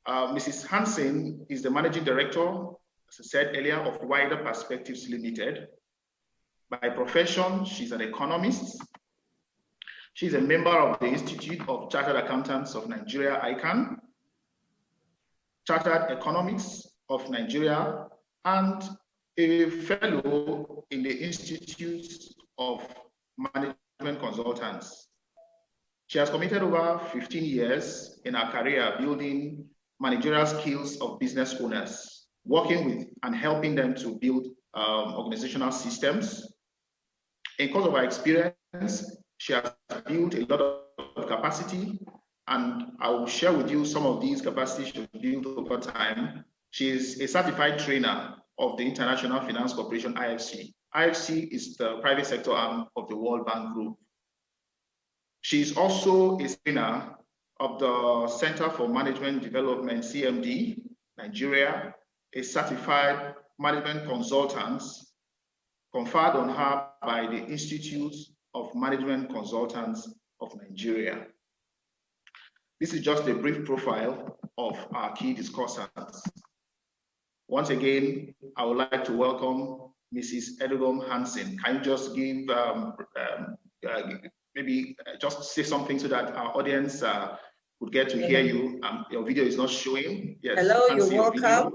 Mrs. Hansen is the Managing Director, as I said earlier, of Wider Perspectives Limited. By profession, she's an economist. She's a member of the Institute of Chartered Accountants of Nigeria, ICANN, Chartered Economics of Nigeria, and a fellow in the Institute of Management Consultants. She has committed over 15 years in her career building managerial skills of business owners, working with and helping them to build organizational systems. In course of her experience, she has built a lot of capacity, and I will share with you some of these capacities she's built over time. She is a certified trainer of the International Finance Corporation, IFC. IFC is the private sector arm of the World Bank Group. She is also a trainer of the Center for Management Development, CMD, Nigeria, a certified management consultant conferred on her by the Institute of Management Consultants of Nigeria. This is just a brief profile of our key discussants. Once again, I would like to welcome Mrs. Edugom Hansen. Can you just give, maybe just say something so that our audience would get to hear you? Your video is not showing. Yes. Hello, you're welcome.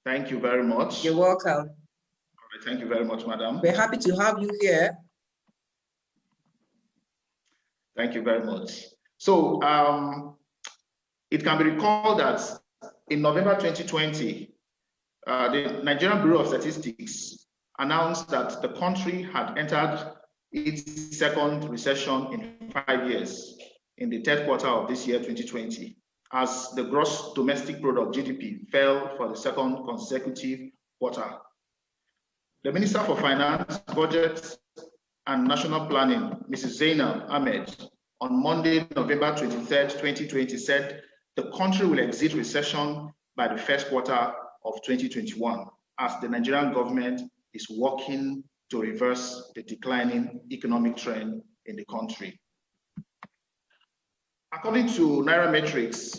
Thank you very much. You're welcome. Thank you very much, madam. We're happy to have you here. Thank you very much. So it can be recalled that in November 2020, the Nigerian Bureau of Statistics announced that the country had entered its second recession in 5 years in the third quarter of this year, 2020, as the gross domestic product, GDP, fell for the second consecutive quarter. The Minister for Finance, Budget and National Planning, Mrs. Zainab Ahmed, on Monday, November 23rd, 2020, said the country will exit recession by the first quarter of 2021, as the Nigerian government is working to reverse the declining economic trend in the country. According to Nairametrics,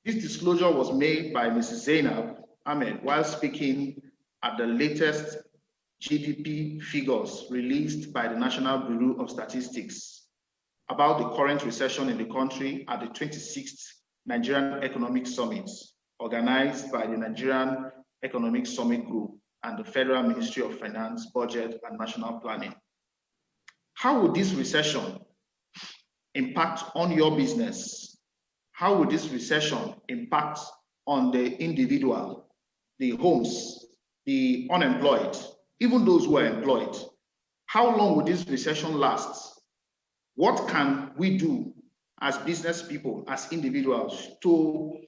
this disclosure was made by Mrs. Zainab Ahmed while speaking at the latest GDP figures released by the National Bureau of Statistics about the current recession in the country at the 26th Nigerian Economic Summit, organized by the Nigerian Economic Summit Group and the Federal Ministry of Finance, Budget and National Planning. How would this recession impact on your business? How would this recession impact on the individual, the homes, the unemployed, even those who are employed? How long will this recession last? What can we do as business people, as individuals, to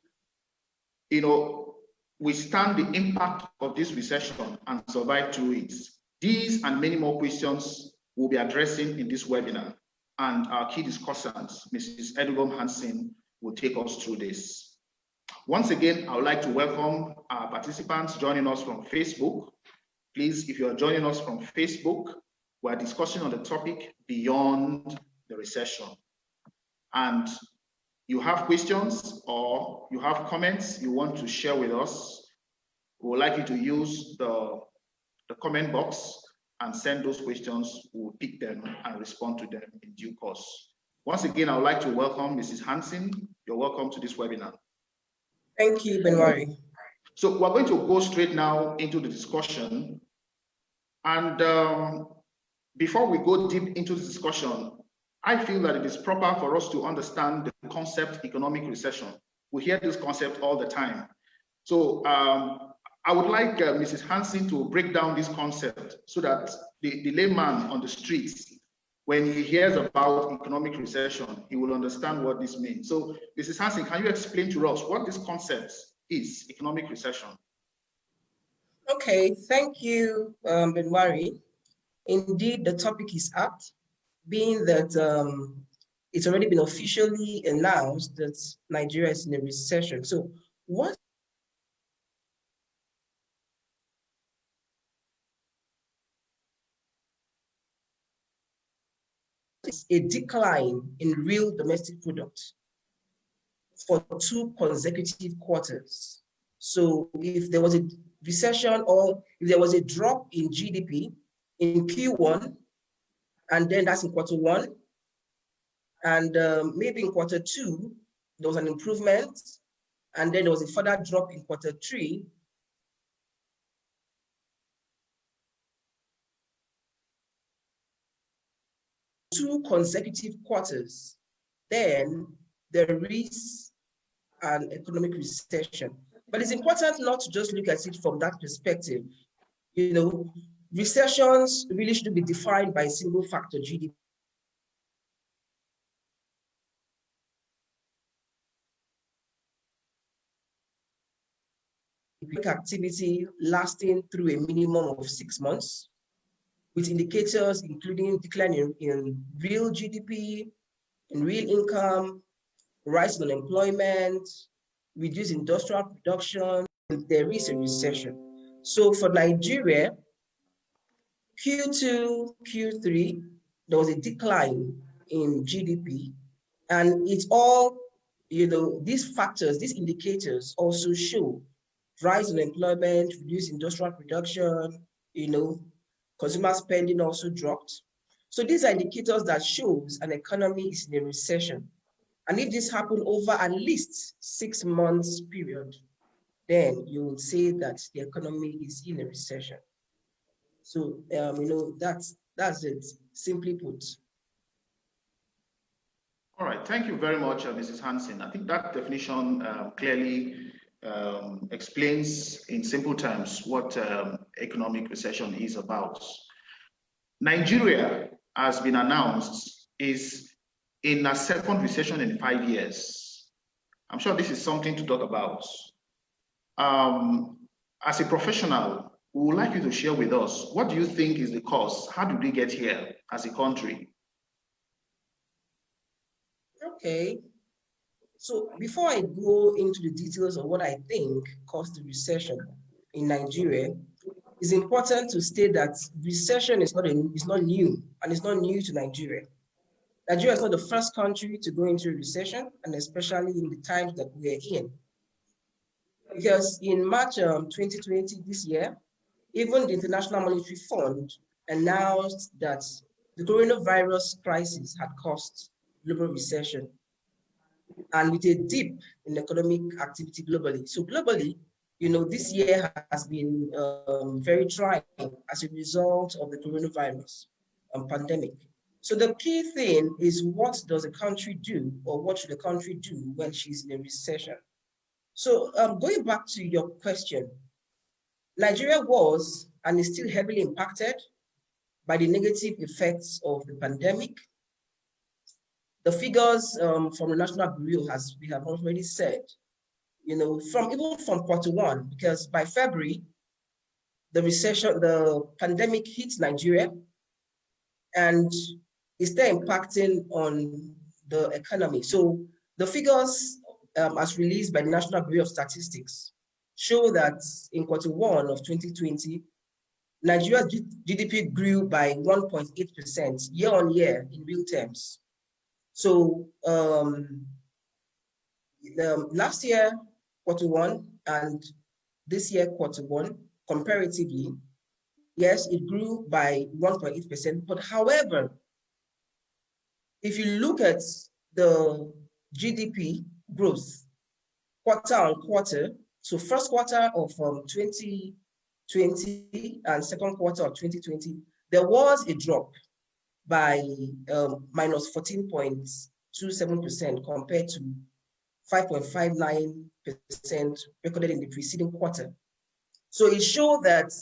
withstand the impact of this recession and survive through it? These and many more questions we'll be addressing in this webinar, and our key discussants, Mrs. Edugom Hansen, will take us through this. Once again, I would like to welcome our participants joining us from Facebook. Please, if you are joining us from Facebook, we're discussing on the topic Beyond the Recession. And you have questions or you have comments you want to share with us, we would like you to use the comment box and send those questions. We'll pick them and respond to them in due course. Once again, I would like to welcome Mrs. Hansen. You're welcome to this webinar. Thank you, Benwari. So we're going to go straight now into the discussion. And before we go deep into the discussion, I feel that it is proper for us to understand the concept economic recession. We hear this concept all the time. So I would like Mrs. Hansen to break down this concept so that the layman on the streets, when he hears about economic recession, he will understand what this means. So Mrs. Hansen, can you explain to us what this concept is, economic recession? Okay, thank you, Benwari. Indeed, the topic is apt, being that it's already been officially announced that Nigeria is in a recession. So what is a decline in real domestic product? for 2 consecutive quarters. So if there was a recession or if there was a drop in GDP in Q1, and then that's in Q1, and maybe in Q2, there was an improvement, and then there was a further drop in Q3, two consecutive quarters, then there is an economic recession. But it's important not to just look at it from that perspective. You know, recessions really should be defined by a single factor, GDP. Activity lasting through a minimum of 6 months, with indicators including decline in real GDP, in real income, rise in unemployment, reduced industrial production, and there is a recession. So for Nigeria, Q2, Q3, there was a decline in GDP, and it's all, you know, these factors, these indicators also show rise in employment, reduced industrial production, you know, consumer spending also dropped. So these are indicators that shows an economy is in a recession. And if this happened over at least 6 months period, then you would say that the economy is in a recession. So, you know, that's it, simply put. All right, thank you very much, Mrs. Hansen. I think that definition clearly explains in simple terms what economic recession is about. Nigeria has been announced is in a second recession in 5 years. I'm sure this is something to talk about. As a professional, we would like you to share with us, what do you think is the cause? How did we get here as a country? Okay. So before I go into the details of what I think caused the recession in Nigeria, it's important to state that recession is not new, and it's not new to Nigeria. Nigeria is not the first country to go into a recession, and especially in the times that we're in. Because in March 2020, this year, even the International Monetary Fund announced that the coronavirus crisis had caused global recession, and with a dip in economic activity globally. So globally, you know, this year has been very trying as a result of the coronavirus pandemic. So the key thing is, what does a country do, or what should a country do when she's in a recession? So going back to your question, Nigeria was and is still heavily impacted by the negative effects of the pandemic. The figures from the National Bureau, as we have already said, you know, even from Q1, because by February, the pandemic hit Nigeria, and is still impacting on the economy. So the figures as released by the National Bureau of Statistics show that in Q1 of 2020, Nigeria's GDP grew by 1.8% year on year in real terms. So last year, Q1, and this year, Q1, comparatively, yes, it grew by 1.8%. But however, if you look at the GDP growth quarter on quarter, so first quarter of 2020 and second quarter of 2020, there was a drop by minus 14.27% compared to 5.59% recorded in the preceding quarter. So it showed that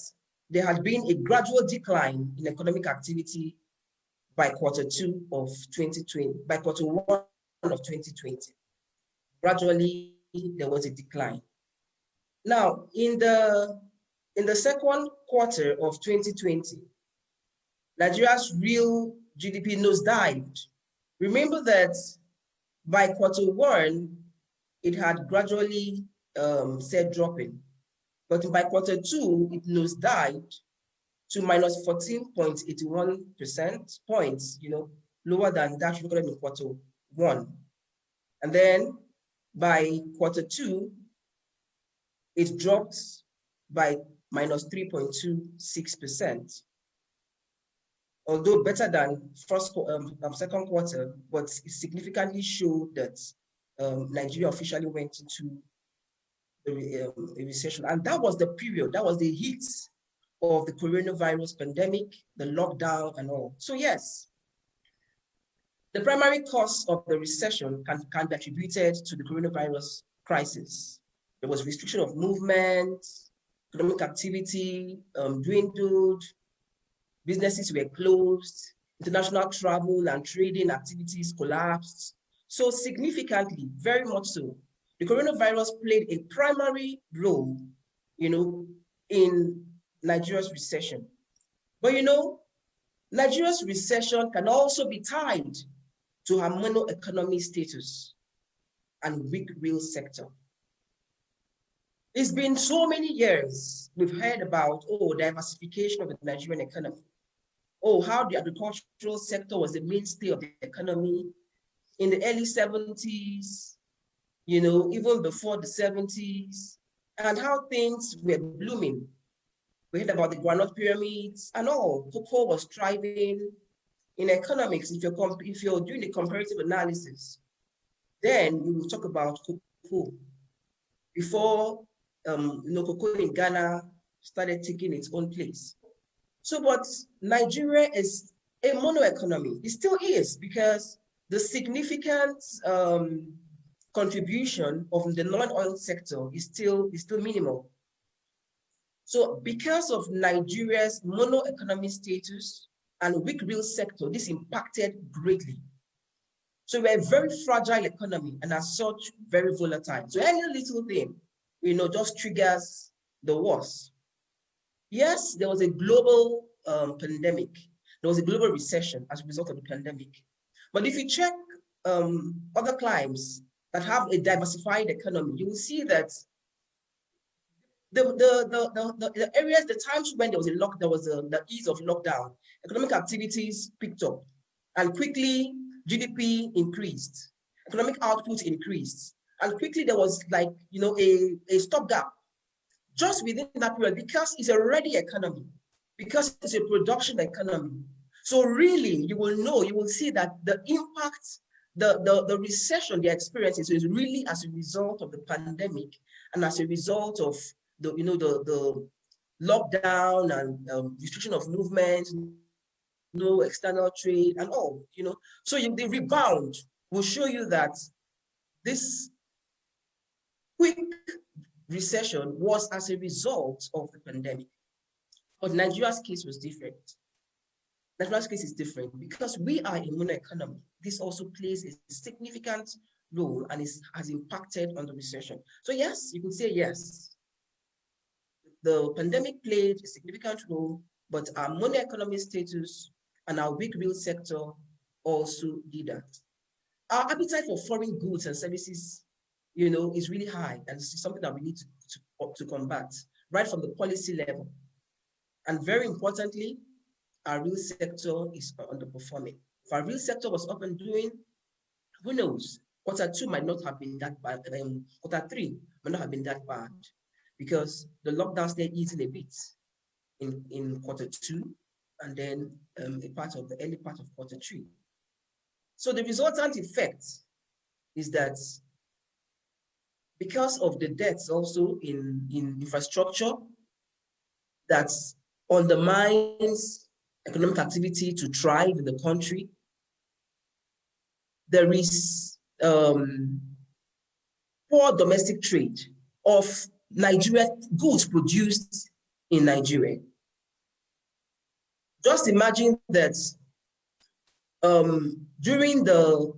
there had been a gradual decline in economic activity by Q2 of 2020, by Q1 of 2020. Gradually, there was a decline. Now, in the second quarter of 2020, Nigeria's real GDP nosedived. Remember that by Q1, it had gradually started dropping, but by Q2, it nosedived to minus 14.81% points, you know, lower than that recorded in Q1. And then By quarter two, it dropped by minus 3.26%. Although better than second quarter, but it significantly showed that Nigeria officially went into a recession. And that was the period, that was the heat of the coronavirus pandemic, the lockdown and all. So yes, the primary cause of the recession can be attributed to the coronavirus crisis. There was restriction of movement, economic activity dwindled, businesses were closed, international travel and trading activities collapsed. So significantly, very much so, the coronavirus played a primary role, in Nigeria's recession. But Nigeria's recession can also be tied to her mono economy status and weak real sector. It's been so many years we've heard about, diversification of the Nigerian economy. How the agricultural sector was the mainstay of the economy in the early 70s, even before the 70s, and how things were blooming. We heard about the groundnut pyramids and all. Cocoa was thriving. In economics, if you're doing the comparative analysis, then you will talk about cocoa. Before cocoa in Ghana started taking its own place. So, but Nigeria is a mono economy. It still is, because the significant contribution of the non-oil sector is still minimal. So because of Nigeria's mono economy status and weak real sector, this impacted greatly. So we're a very fragile economy and as such, very volatile. So any little thing, just triggers the worst. Yes, there was a global pandemic. There was a global recession as a result of the pandemic. But if you check other climes that have a diversified economy, you will see that the areas, the times when there was the ease of lockdown, economic activities picked up, and quickly GDP increased, economic output increased, and quickly there was a stopgap just within that period, because it's a ready economy, because it's a production economy. So really, you will see that the impact, the recession they're experiencing is really as a result of the pandemic and as a result of the lockdown and restriction of movement, no external trade and all, So the rebound will show you that this quick recession was as a result of the pandemic. But Nigeria's case was different. Nigeria's case is different because we are a mono economy. This also plays a significant role and has impacted on the recession. So yes, you could say yes. The pandemic played a significant role, but our mono economy status and our weak real sector also did that. Our appetite for foreign goods and services, is really high, and it's something that we need to combat right from the policy level. And very importantly, our real sector is underperforming. If our real sector was up and doing, who knows? Quarter two might not have been that bad. Quarter three might not have been that bad, because the lockdown stayed easing a bit in quarter two, and then the early part of quarter three. So the resultant effect is that because of the debts also in infrastructure that undermines economic activity to thrive in the country, there is poor domestic trade of Nigeria, goods produced in Nigeria. Just imagine that during the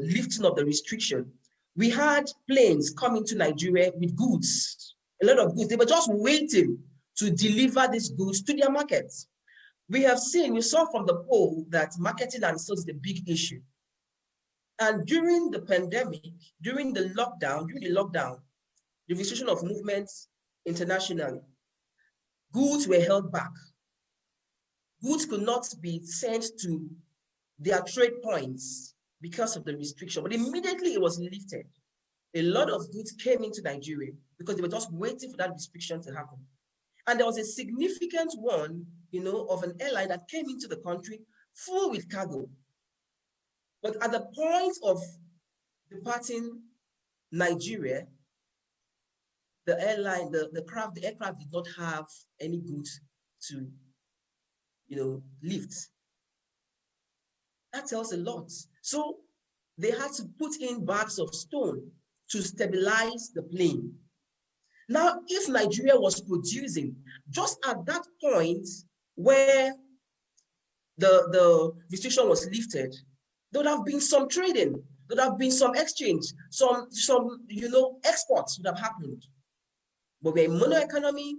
lifting of the restriction, we had planes coming to Nigeria with goods, a lot of goods. They were just waiting to deliver these goods to their markets. We saw from the poll that marketing and sales is a big issue. And during the pandemic, during the lockdown, the restriction of movements internationally, goods were held back. Goods could not be sent to their trade points because of the restriction, but immediately it was lifted. A lot of goods came into Nigeria because they were just waiting for that restriction to happen. And there was a significant one, of an airline that came into the country full with cargo. But at the point of departing Nigeria, the airline, the aircraft did not have any goods to, lift. That tells a lot. So they had to put in bags of stone to stabilize the plane. Now, if Nigeria was producing just at that point where the restriction was lifted, there would have been some trading, there would have been some exchange, some exports would have happened. But we're a mono economy,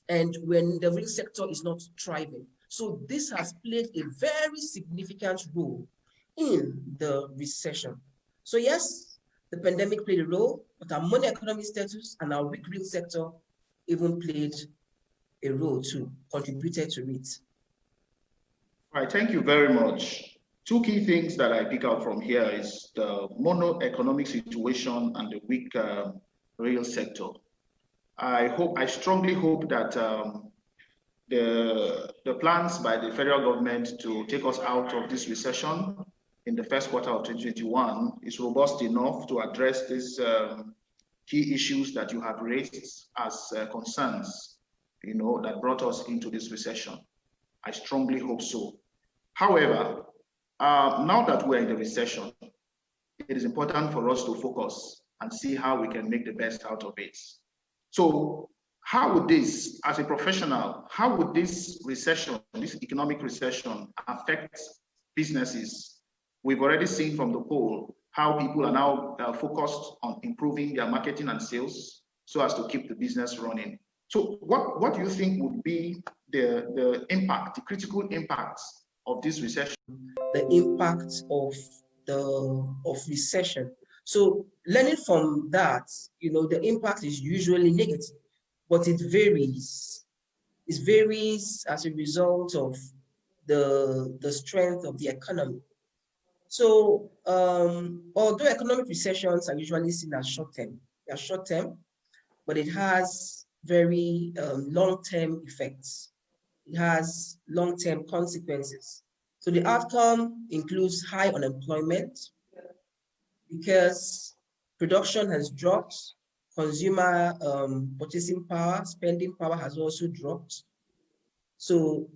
and when the real sector is not thriving. So this has played a very significant role in the recession. So yes, the pandemic played a role, but our mono economy status and our weak real sector even played a role too, contributed to it. All right, thank you very much. Two key things that I pick out from here is the mono economic situation and the weak real sector. I strongly hope that the plans by the federal government to take us out of this recession in the first quarter of 2021 is robust enough to address these key issues that you have raised as concerns, that brought us into this recession. I strongly hope so. However, now that we're in the recession, it is important for us to focus and see how we can make the best out of it. So how would this, as a professional, how would this recession, this economic recession, affect businesses? We've already seen from the poll how people are now focused on improving their marketing and sales so as to keep the business running. So what do you think would be the impact, the critical impacts of this recession? The impact of recession. So learning from that, the impact is usually negative, but it varies. It varies as a result of the strength of the economy. So although economic recessions are usually seen as short-term, they are short-term, but it has very long-term effects. It has long-term consequences. So the outcome includes high unemployment because production has dropped, consumer purchasing power, spending power has also dropped. So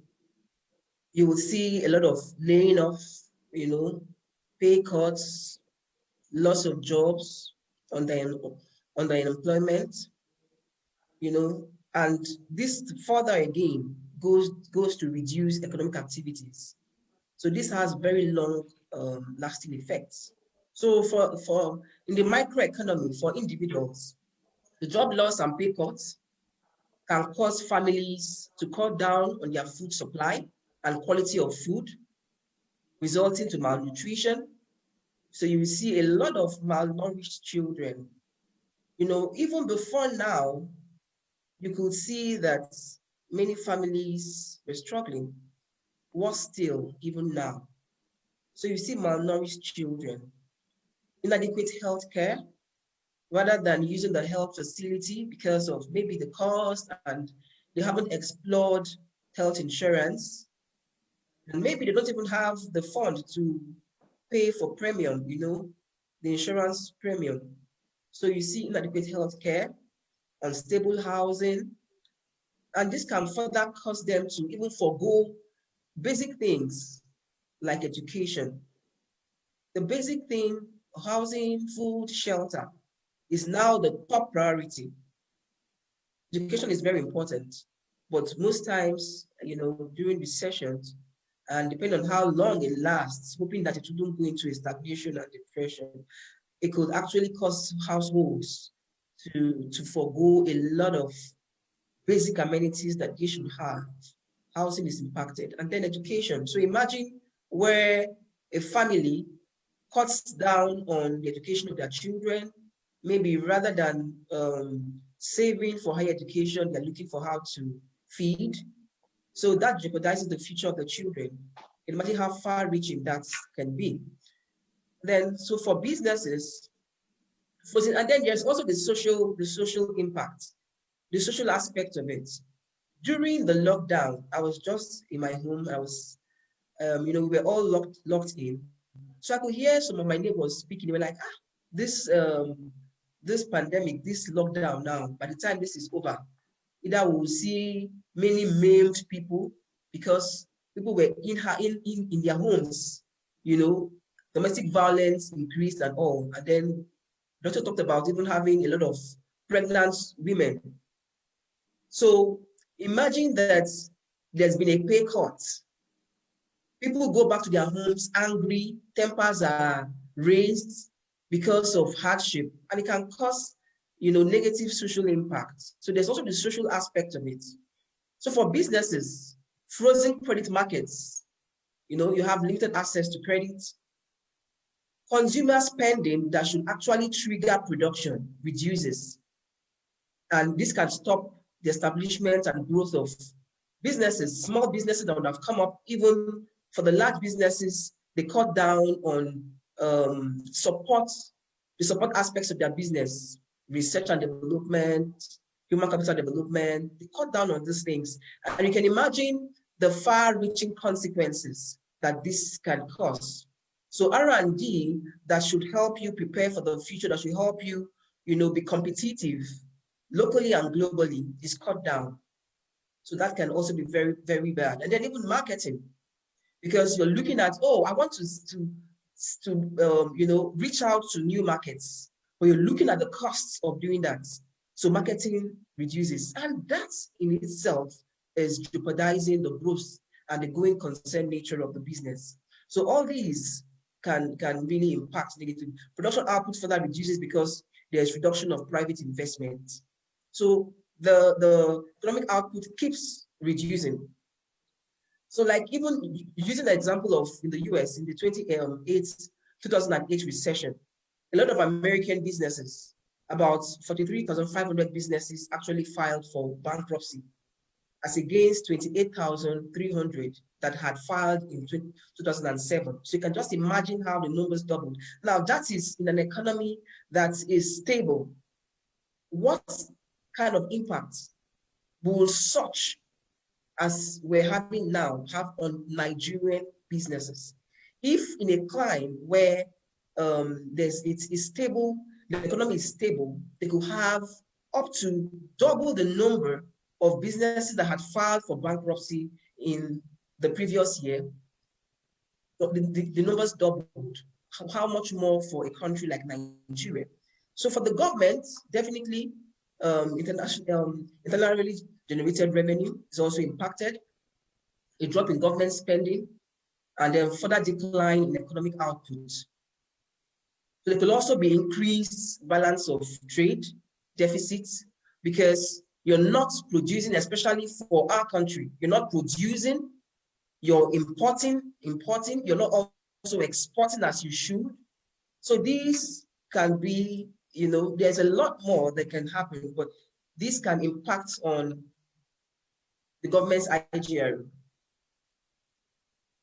you will see a lot of laying off, pay cuts, loss of jobs, unemployment, and this further again goes to reduce economic activities. So this has very long lasting effects. So for in the microeconomy, for individuals, the job loss and pay cuts can cause families to cut down on their food supply and quality of food, resulting to malnutrition. So you will see a lot of malnourished children. Even before now, you could see that many families were struggling. Worse still, even now. So you see malnourished children, inadequate health care, rather than using the health facility because of maybe the cost and they haven't explored health insurance. And maybe they don't even have the fund to pay for premium, the insurance premium. So you see inadequate health care, unstable housing, and this can further cause them to even forego basic things like education. The basic thing, housing, food, shelter, is now the top priority. Education is very important, but most times, during recessions, and depending on how long it lasts, hoping that it wouldn't go into a stagnation and depression, it could actually cause households to forego a lot of basic amenities that they should have. Housing is impacted, and then education. So imagine where a family cuts down on the education of their children, maybe rather than saving for higher education, they're looking for how to feed. So that jeopardizes the future of the children. Imagine how far-reaching that can be. Then, so for businesses, And then there's also the social impact, the social aspect of it. During the lockdown, I was just in my home. I was, we were all locked in. So I could hear some of my neighbors speaking. They were like, this this pandemic, this lockdown now, by the time this is over, either we'll see many maimed people because people were in their homes, domestic violence increased and all. And then Doctor talked about even having a lot of pregnant women. So imagine that there's been a pay cut. People go back to their homes angry, tempers are raised because of hardship, and it can cause, negative social impact. So there's also the social aspect of it. So for businesses, frozen credit markets, you have limited access to credit. Consumer spending that should actually trigger production reduces. And this can stop the establishment and growth of businesses, small businesses that would have come up. Even for the large businesses, they cut down on the support aspects of their business, research and development, human capital development. They cut down on these things. And you can imagine the far-reaching consequences that this can cause. So R&D that should help you prepare for the future, that should help you, be competitive locally and globally, is cut down. So that can also be very, very bad. And then even marketing, because you're looking at, I want to reach out to new markets, but you're looking at the costs of doing that. So marketing reduces, and that in itself is jeopardizing the growth and the going concern nature of the business. So all these can really impact negatively. Production output further reduces because there's reduction of private investment. So the economic output keeps reducing. So like even using the example of in the US in the 2008 recession, a lot of American businesses, about 43,500 businesses actually filed for bankruptcy, as against 28,300 that had filed in 2007. So you can just imagine how the numbers doubled. Now that is in an economy that is stable. What kind of impact will such as we're having now have on Nigerian businesses? If in a climate where it's stable, the economy is stable, they could have up to double the number of businesses that had filed for bankruptcy in the previous year. The numbers doubled. How much more for a country like Nigeria? So for the government, definitely internally generated revenue is also impacted, a drop in government spending, and then further decline in economic output. So there could also be increased balance of trade deficits because you're not producing, especially for our country, you're not producing, you're importing, you're not also exporting as you should. So these can be, there's a lot more that can happen, but this can impact on the government's IGR.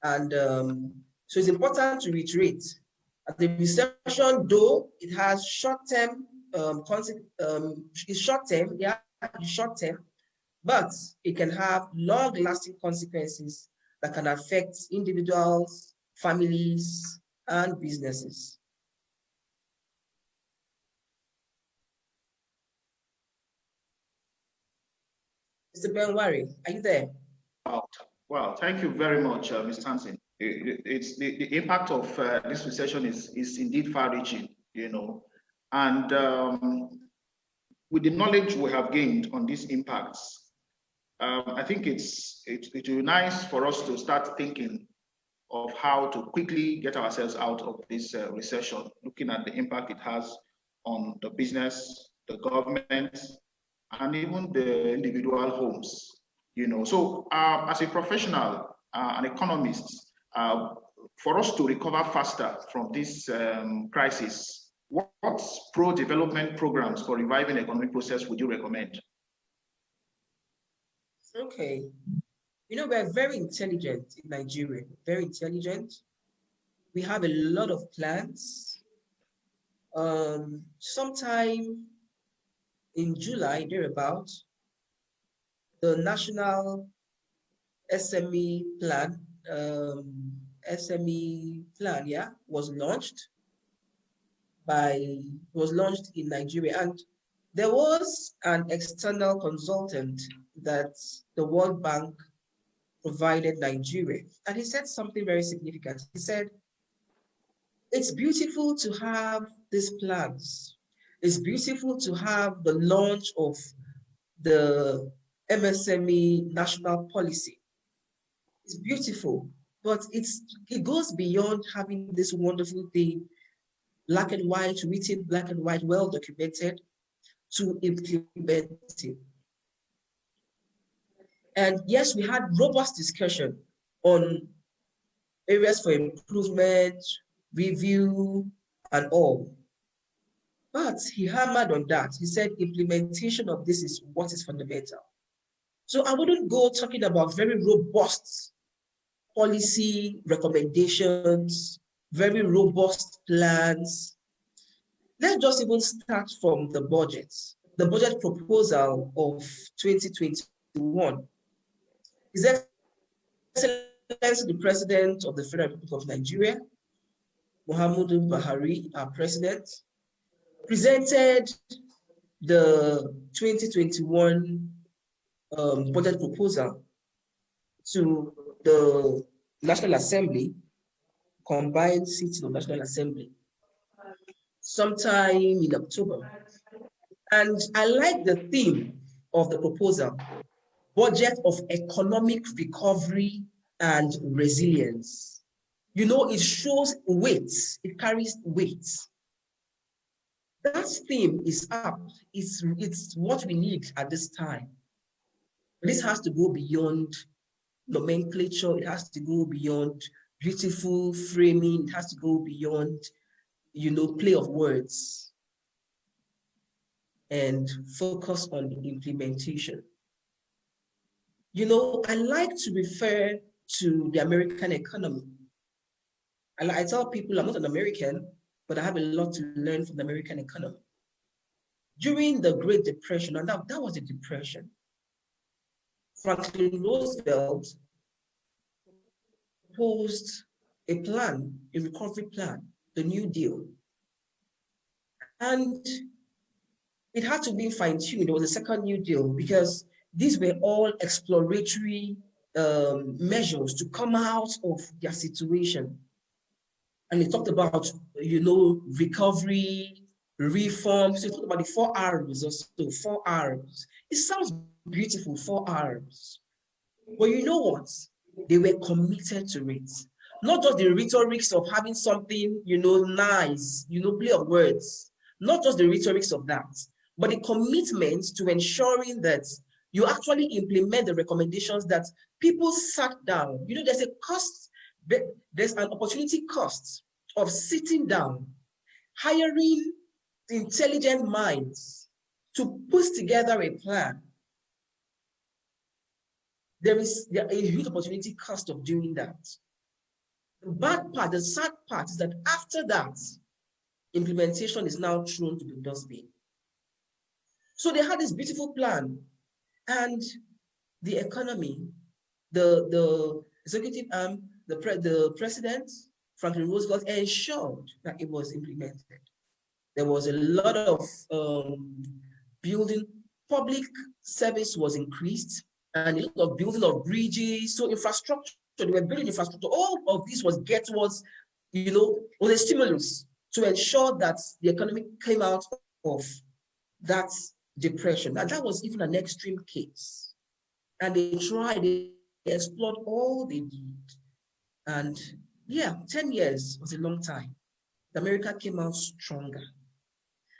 And so it's important to reiterate that the recession, though it has short-term but it can have long-lasting consequences that can affect individuals, families, and businesses. Mr. Benwari, are you there? Well, thank you very much, Mr. Hansen. It's the impact of this recession is indeed far-reaching, and with the knowledge we have gained on these impacts, I think it will be nice for us to start thinking of how to quickly get ourselves out of this recession, looking at the impact it has on the business, the government, and even the individual homes. So as a professional, an economist, for us to recover faster from this crisis, what pro-development programs for reviving economic process would you recommend? Okay. We're very intelligent in Nigeria, very intelligent. We have a lot of plans. Sometime in July, thereabout, the National SME plan, SME plan, yeah, was launched in Nigeria, and there was an external consultant that the World Bank provided Nigeria, and he said something very significant. He said, "It's beautiful to have these plans. It's beautiful to have the launch of the MSME national policy. It's beautiful, but it goes beyond having this wonderful thing, black and white, written black and white, well documented, to implement it." And yes, we had robust discussion on areas for improvement, review, and all. But he hammered on that. He said implementation of this is what is fundamental. So I wouldn't go talking about very robust policy recommendations, very robust plans. Let's just even start from the budget proposal of 2021. His Excellency, the President of the Federal Republic of Nigeria, Muhammadu Buhari, our President, presented the 2021 budget proposal to the National Assembly, combined seats of National Assembly, sometime in October. And I like the theme of the proposal, budget of economic recovery and resilience. You know, it shows weight, it carries weight. That theme is up. It's what we need at this time. This has to go beyond nomenclature. It has to go beyond beautiful framing. It has to go beyond, play of words, and focus on the implementation. I like to refer to the American economy. I tell people I'm not an American, but I have a lot to learn from the American economy. During the Great Depression, and that was a depression, Franklin Roosevelt proposed a plan, a recovery plan, the New Deal. And it had to be fine-tuned. There was a second New Deal because these were all exploratory measures to come out of their situation. And they talked about, recovery, reform. So they talked about the 4 R's or so, 4 R's. It sounds beautiful, 4 R's. But you know what? They were committed to it. Not just the rhetorics of having something, nice, play of words. Not just the rhetorics of that, but the commitment to ensuring that you actually implement the recommendations that people sat down. There's a cost, there's an opportunity cost of sitting down, hiring intelligent minds to put together a plan. There is a huge opportunity cost of doing that. The bad part, the sad part is that after that, implementation is now thrown to the dustbin. So they had this beautiful plan, and the economy, the executive arm, the president, Franklin Roosevelt, ensured that it was implemented. There was a lot of building, public service was increased, and a lot of building of bridges, so infrastructure, they were building infrastructure. All of this was was a stimulus to ensure that the economy came out of that depression. And that was even an extreme case. And they explored all they did. And yeah, 10 years was a long time. America came out stronger.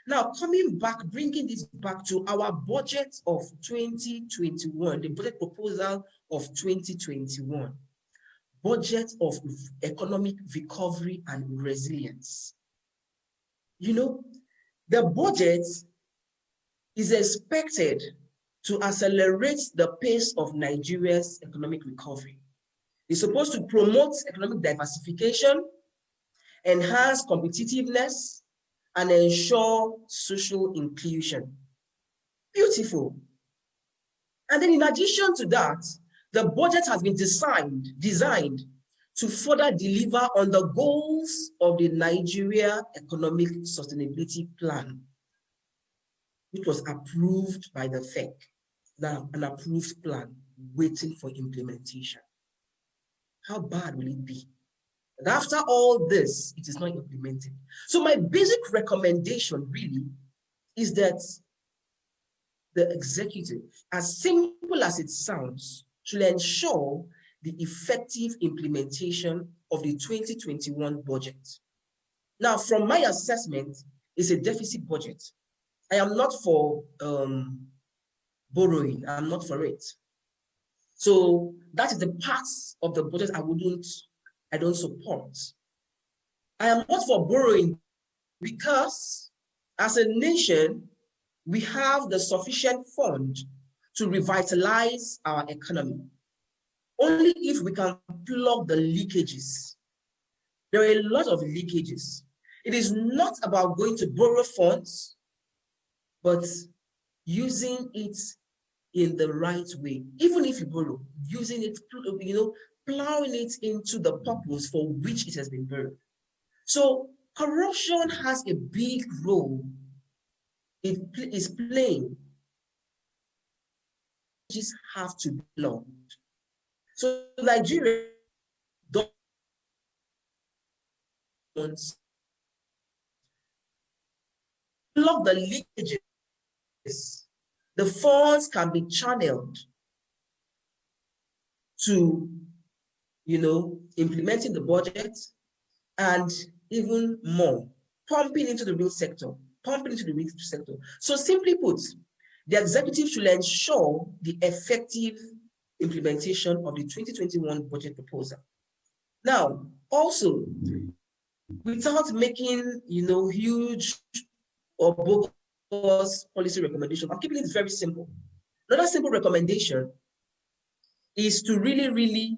Now, coming back, bringing this back to our budget of 2021, the budget proposal of 2021, budget of economic recovery and resilience. The budget is expected to accelerate the pace of Nigeria's economic recovery. It's supposed to promote economic diversification, enhance competitiveness, and ensure social inclusion. Beautiful. And then in addition to that, the budget has been designed to further deliver on the goals of the Nigeria Economic Sustainability Plan, which was approved by the FEC. Now, an approved plan waiting for implementation. How bad will it be? And after all this, it is not implemented. So my basic recommendation really is that the executive, as simple as it sounds, should ensure the effective implementation of the 2021 budget. Now, from my assessment, it's a deficit budget. I am not for borrowing. I'm not for it. So that is the parts of the budget I don't support. I am not for borrowing because as a nation, we have the sufficient fund to revitalize our economy. Only if we can plug the leakages. There are a lot of leakages. It is not about going to borrow funds, but using it in the right way. Even if you borrow, using it, plowing it into the purpose for which it has been borrowed. So corruption has a big role it is playing. Just have to be plugged. So Nigeria don't plug the leakages. The funds can be channeled to, implementing the budget and even more, pumping into the real sector. So simply put, the executive should ensure the effective implementation of the 2021 budget proposal. Now, also, without making, huge or bogus policy recommendations, I'm keeping it very simple. Another simple recommendation is to really, really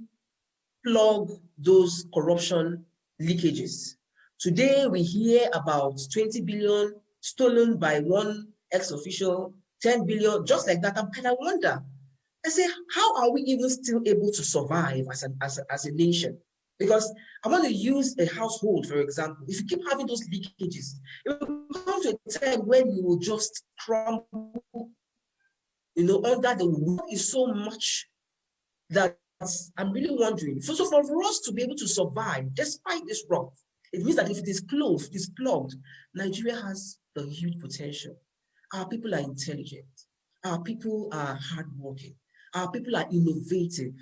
plug those corruption leakages. Today, we hear about 20 billion stolen by one ex-official, 10 billion, just like that. And I wonder, I say, how are we even still able to survive as a nation? Because I want to use a household, for example. If you keep having those leakages, it will come to a time when you will just crumble, under the work is so much that I'm really wondering. So for us to be able to survive, despite this rock, it means that if it is closed, it is plugged, Nigeria has the huge potential. Our people are intelligent. Our people are hardworking. Our people are innovative.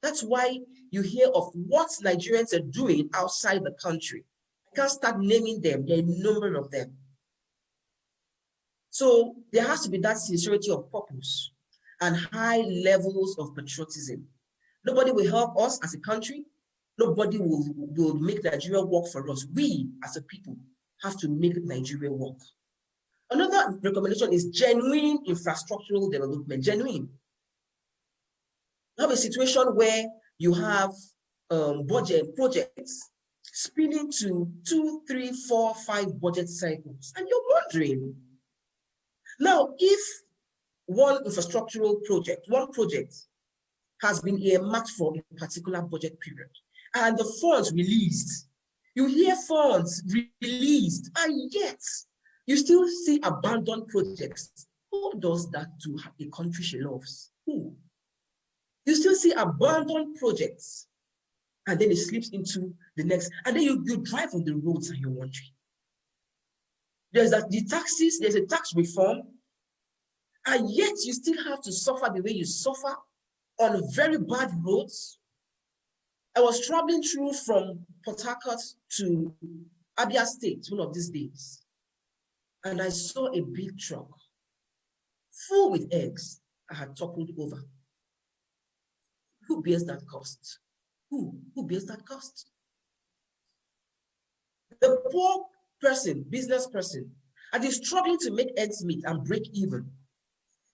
That's why you hear of what Nigerians are doing outside the country. I can't start naming them. There are a number of them. So there has to be that sincerity of purpose and high levels of patriotism. Nobody will help us as a country. Nobody will make Nigeria work for us. We, as a people, have to make Nigeria work. Another recommendation is genuine infrastructural development. Genuine. You have a situation where you have budget projects spinning to 2, 3, 4, 5 budget cycles, and you're wondering. Now, if one infrastructural project, one project has been earmarked for a particular budget period, and the funds released, you hear funds released, and yet you still see abandoned projects. Who does that to a country she loves? Who? You still see abandoned projects, and then it slips into the next, and then you drive on the roads and you're wondering. There's a tax reform, and yet you still have to suffer the way you suffer on very bad roads. I was traveling through from Port Harcourt to Abia State one of these days, and I saw a big truck full with eggs I had toppled over. Who bears that cost? Who bears that cost? The poor person, business person, and is struggling to make ends meet and break even,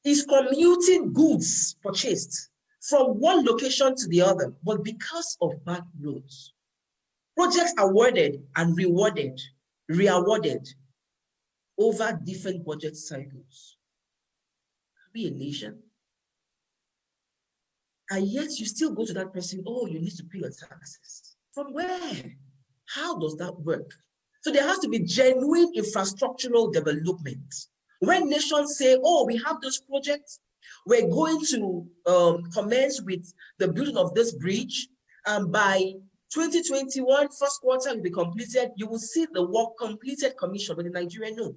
is commuting goods purchased from one location to the other, but because of bad roads. Projects awarded and reawarded, over different budget cycles. Are we a nation? And yet you still go to that person, oh, you need to pay your taxes. From where? How does that work? So there has to be genuine infrastructural development. When nations say, oh, we have this project, we're going to commence with the building of this bridge, and by 2021, first quarter will be completed, you will see the work completed commission, but in Nigeria, no.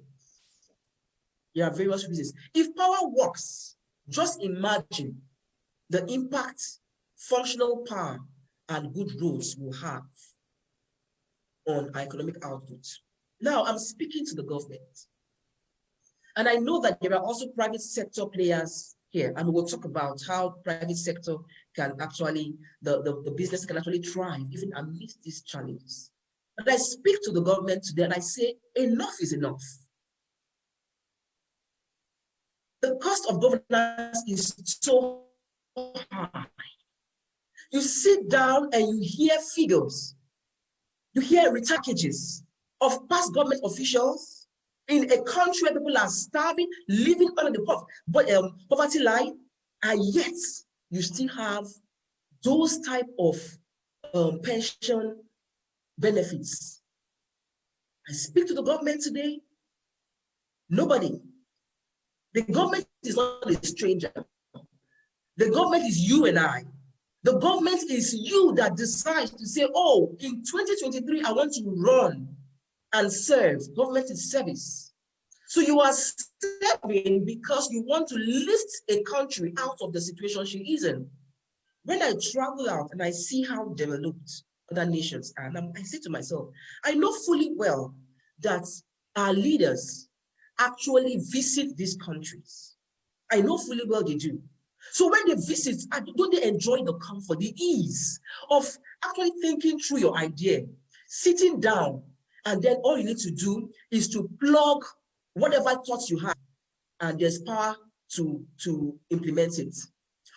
There are various reasons. If power works, just imagine the impact functional power and good roads will have on our economic output. Now, I'm speaking to the government. And I know that there are also private sector players here, and we'll talk about how private sector can actually, the business can actually thrive even amidst these challenges. But I speak to the government today and I say, enough is enough. The cost of governance is so high. You sit down and you hear figures, you hear retackages of past government officials in a country where people are starving, living under the poverty line, and yet you still have those type of pension benefits. I speak to the government today. Nobody. The government is not a stranger. The government is you and I. The government is you that decides to say, oh, in 2023, I want to run and serve. Government is service. So you are serving because you want to lift a country out of the situation she is in. When I travel out and I see how developed other nations are, and I say to myself, I know fully well that our leaders actually visit these countries. I know fully well they do. So when they visit, don't they enjoy the comfort, the ease of actually thinking through your idea, sitting down, and then all you need to do is to plug whatever thoughts you have, and there's power to implement it.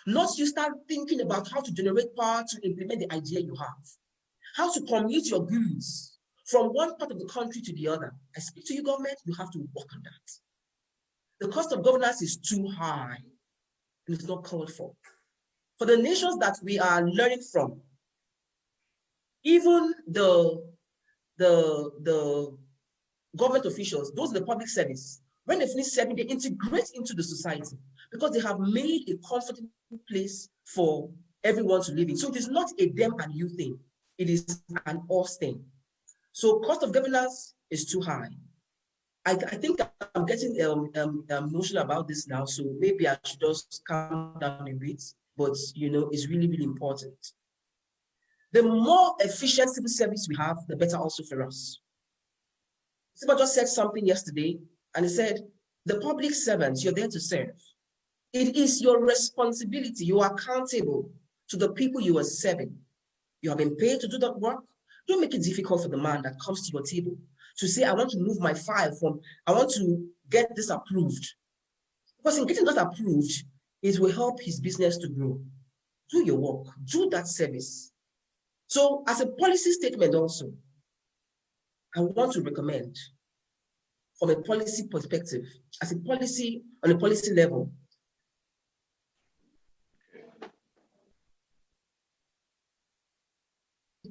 Not you start thinking about how to generate power to implement the idea you have, how to commute your goods from one part of the country to the other. I speak to you, government, you have to work on that. The cost of governance is too high. And it's not called for. For the nations that we are learning from, even the government officials, those in the public service, when they finish serving, they integrate into the society because they have made a comfortable place for everyone to live in. So it is not a them and you thing. It is an us thing. So cost of governance is too high. I think I'm getting emotional about this now, so maybe I should just calm down a bit, but you know, it's really, really important. The more efficient civil service we have, the better also for us. Someone just said something yesterday, and he said, the public servants, you're there to serve. It is your responsibility, you are accountable to the people you are serving. You have been paid to do that work. Don't make it difficult for the man that comes to your table to say, I want to move my file from, I want to get this approved. Because in getting that approved, it will help his business to grow. Do your work, do that service. So as a policy statement also, I want to recommend from a policy perspective, as a policy, on a policy level,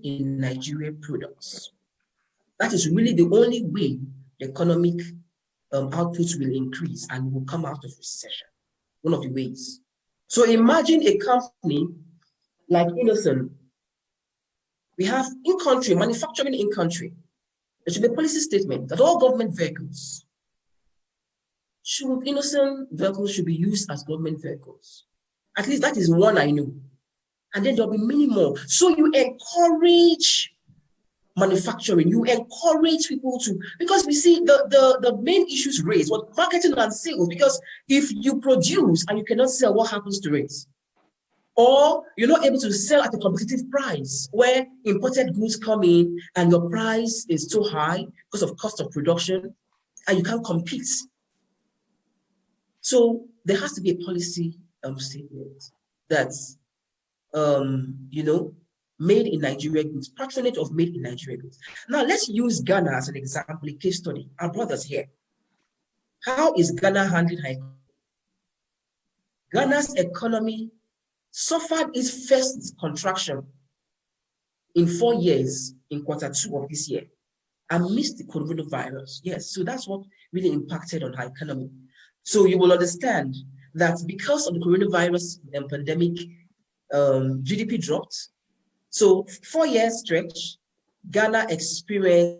in Nigeria products. That is really the only way the economic output will increase and will come out of recession. One of the ways. So imagine a company like Innocent. We have in-country, manufacturing in-country. There should be a policy statement that all government vehicles, Innocent vehicles should be used as government vehicles. At least that is one I know. And then there'll be many more. So you encourage manufacturing, you encourage people to, because we see the main issues raised, what marketing and sales, because if you produce and you cannot sell, what happens to it? Or you're not able to sell at a competitive price where imported goods come in and your price is too high because of cost of production and you can't compete. So there has to be a policy statement that's, you know, made in Nigeria goods, patronage of made in Nigeria goods. Now let's use Ghana as an example, a case study. Our brothers here. How is Ghana handling high? Ghana's economy suffered its first contraction in 4 years in Q2 of this year amidst the coronavirus. Yes, so that's what really impacted on our economy. So you will understand that because of the coronavirus pandemic, GDP dropped. So 4 years stretch, Ghana experienced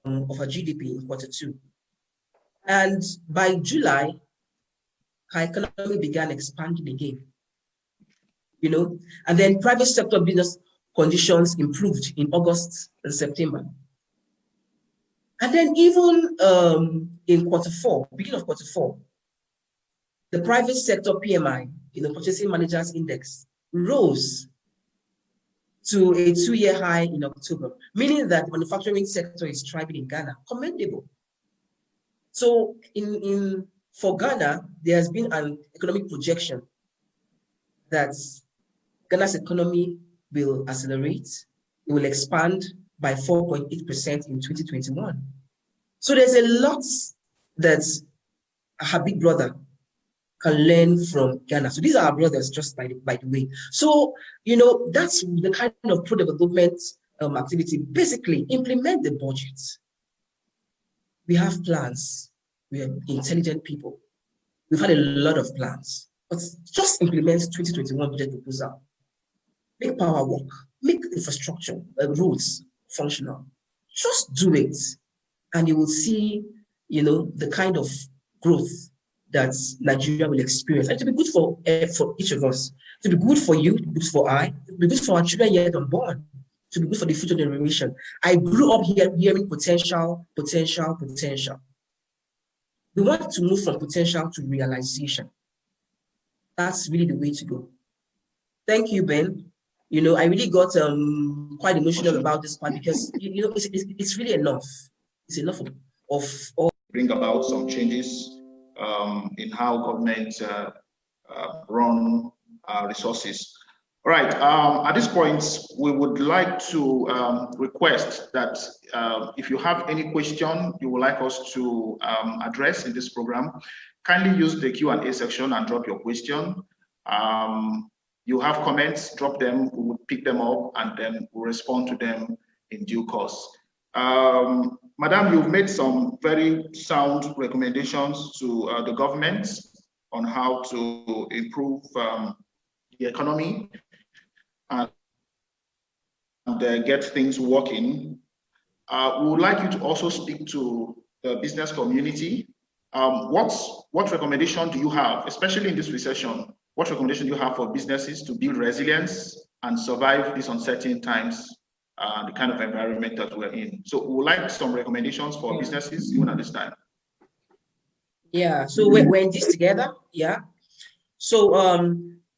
of a GDP in Q2. And by July, our economy began expanding again. And then private sector business conditions improved in August and September. And then even in Q4, beginning of Q4, the private sector PMI, Purchasing Managers Index, rose to a 2-year high in October, meaning that the manufacturing sector is thriving in Ghana. Commendable. So for Ghana, there has been an economic projection that Ghana's economy will accelerate. It will expand by 4.8% in 2021. So there's a lot that our big brother can learn from Ghana. So these are our brothers, just by the way. So, that's the kind of pro-development activity. Basically, implement the budget. We have plans. We are intelligent people. We've had a lot of plans. But just implement 2021 budget proposal. Make power work. Make infrastructure, roads functional. Just do it. And you will see, the kind of growth that Nigeria will experience. And to be good for each of us. To be good for you, to be good for I, to be good for our children yet unborn, to be good for the future generation. I grew up hearing potential. We want to move from potential to realization. That's really the way to go. Thank you, Ben. I really got quite emotional about this part because it's really enough. It's enough of bring about some changes in how government run resources. All right. At this point, we would like to request that if you have any question you would like us to address in this program, kindly use the Q&A section and drop your question. You have comments, drop them, we will pick them up and then we'll respond to them in due course. Madam, you've made some very sound recommendations to the government on how to improve the economy and get things working. We would like you to also speak to the business community. What recommendation do you have, especially in this recession? What recommendation do you have for businesses to build resilience and survive these uncertain times, the kind of environment that we're in? So we would like some recommendations for businesses even at this time. Yeah, so we're in this together, yeah. So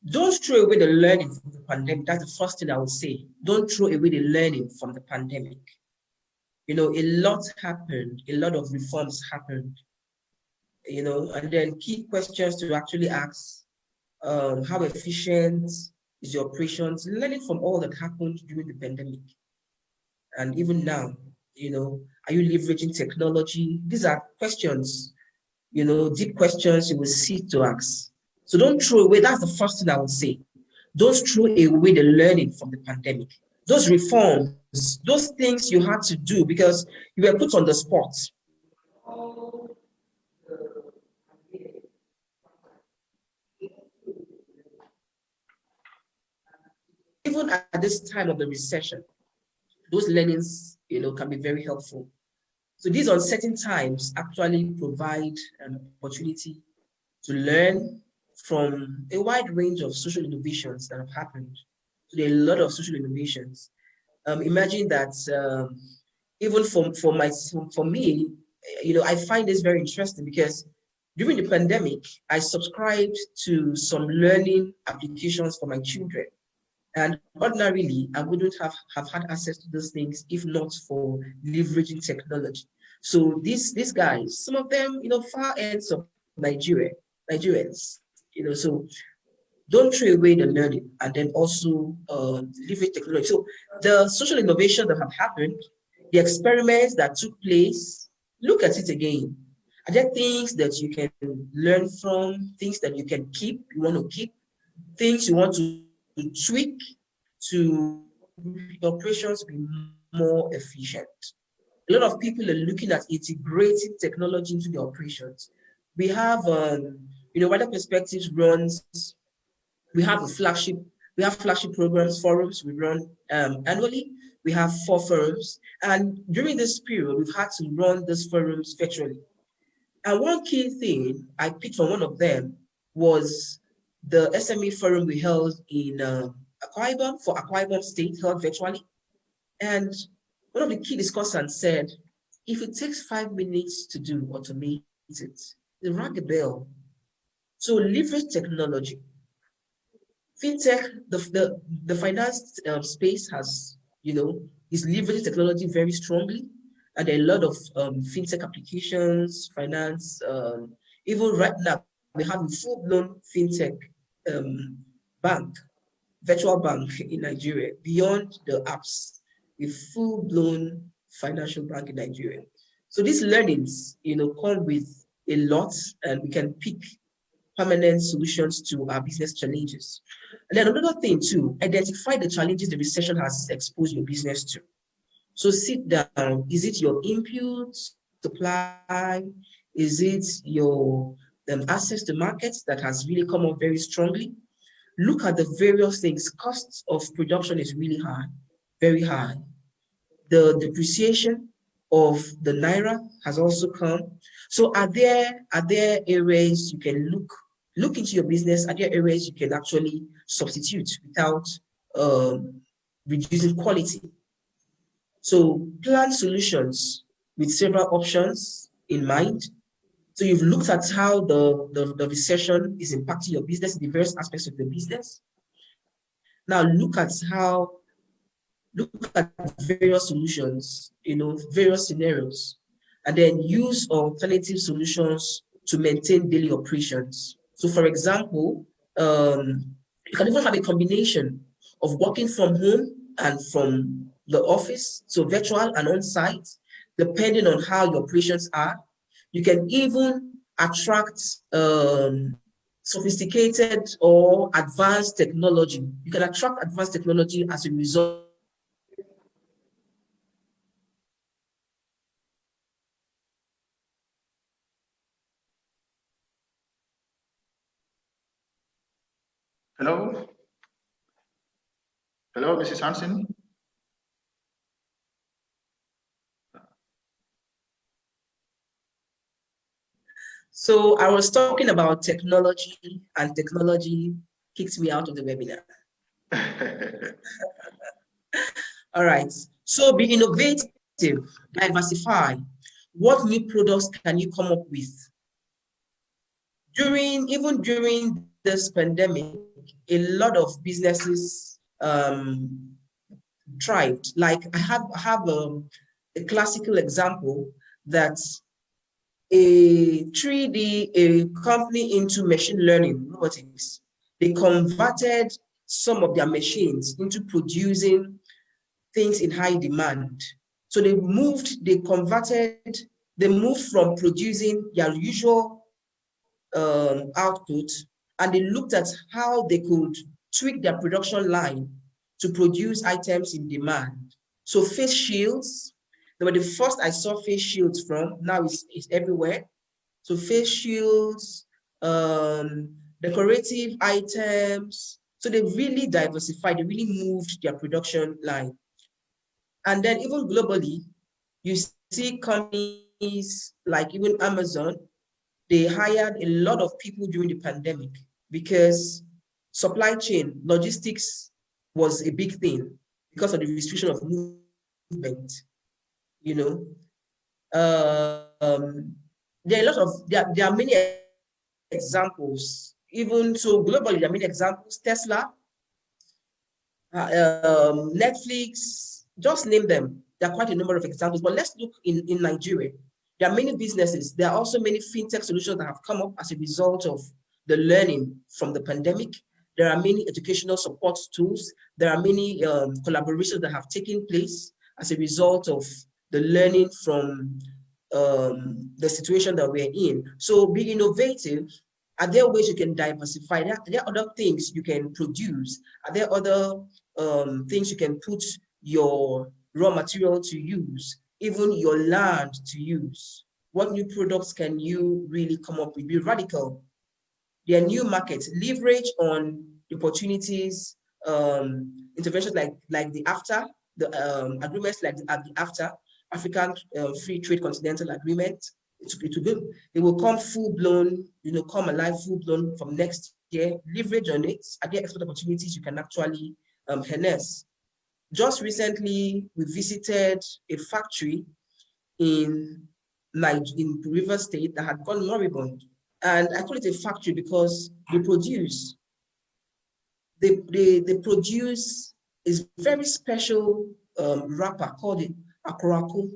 don't throw away the learning from the pandemic. That's the first thing I would say. Don't throw away the learning from the pandemic. A lot happened, a lot of reforms happened, and then key questions to actually ask, how efficient is your operations, learning from all that happened during the pandemic. And even now, are you leveraging technology? These are questions, deep questions you will seek to ask. So don't throw away, that's the first thing I would say. Don't throw away the learning from the pandemic. Those reforms, those things you had to do because you were put on the spot. Even at this time of the recession, those learnings, can be very helpful. So these uncertain times actually provide an opportunity to learn from a wide range of social innovations that have happened. So there are a lot of social innovations. Imagine that even for me, I find this very interesting because during the pandemic, I subscribed to some learning applications for my children. And ordinarily, I wouldn't have had access to those things if not for leveraging technology. So these guys, some of them, far ends of Nigerians, so don't throw away the learning and then also leverage technology. So the social innovation that have happened, The experiments that took place, look at it again. Are there things that you can learn from, things that you can keep, you want to keep, things you want to tweak to your operations be more efficient? A lot of people are looking at integrating technology into the operations. We have, Wider Perspectives runs, we have flagship programs, forums we run annually. We have 4 forums. And during this period, we've had to run these forums virtually. And one key thing I picked from one of them was the SME forum we held in Akwa Ibom for Akwa Ibom State, held virtually. And one of the key discussants said, if it takes 5 minutes to do, automate it. They rang a bell. So leverage technology. Fintech, the finance space has, is leveraging technology very strongly. And there are a lot of fintech applications, finance. Even right now, we have a full-blown fintech bank, virtual bank in Nigeria, beyond the apps, a full-blown financial bank in Nigeria. So these learnings, come with a lot, and we can pick permanent solutions to our business challenges. And then another thing too, identify the challenges the recession has exposed your business to. So sit down. Is it your input, supply? Is it your access to markets that has really come up very strongly? Look at the various things. Costs of production is really high, very high. The depreciation of the Naira has also come. So are there areas you can look into your business? Are there areas you can actually substitute without reducing quality? So plan solutions with several options in mind. So you've looked at how the recession is impacting your business, the various aspects of the business. Now look at various solutions, various scenarios, and then use alternative solutions to maintain daily operations. So for example, you can even have a combination of working from home and from the office, so virtual and on-site, depending on how your operations are. You can even attract sophisticated or advanced technology. You can attract advanced technology as a result. Hello? Hello, Mrs. Hansen? So I was talking about technology, and technology kicked me out of the webinar. All right. So be innovative, diversify. What new products can you come up with? Even during this pandemic, a lot of businesses thrived. Like I have a classical example that a company into machine learning robotics. They converted some of their machines into producing things in high demand. So they moved from producing their usual output, and they looked at how they could tweak their production line to produce items in demand. So face shields, they were the first I saw face shields from. Now it's everywhere. So face shields, decorative items. So they really diversified, they really moved their production line. And then even globally, you see companies like even Amazon, they hired a lot of people during the pandemic because supply chain logistics was a big thing because of the restriction of movement. There are many examples. Even so, globally, there are many examples. Tesla, Netflix, just name them. There are quite a number of examples, but let's look in Nigeria. There are many businesses. There are also many fintech solutions that have come up as a result of the learning from the pandemic. There are many educational support tools. There are many collaborations that have taken place as a result of the learning from the situation that we're in. So be innovative. Are there ways you can diversify? Are there other things you can produce? Are there other things you can put your raw material to use, even your land to use? What new products can you really come up with? Be radical. There are new markets, leverage on opportunities, interventions like the AFTA, the agreements like the AFTA, African Free Trade Continental Agreement. It will come full blown, come alive full blown from next year. Leverage on it. Are there export opportunities you can actually harness? Just recently, we visited a factory in River State that had gone moribund. And I call it a factory because they produce a very special wrapper called the Akoraku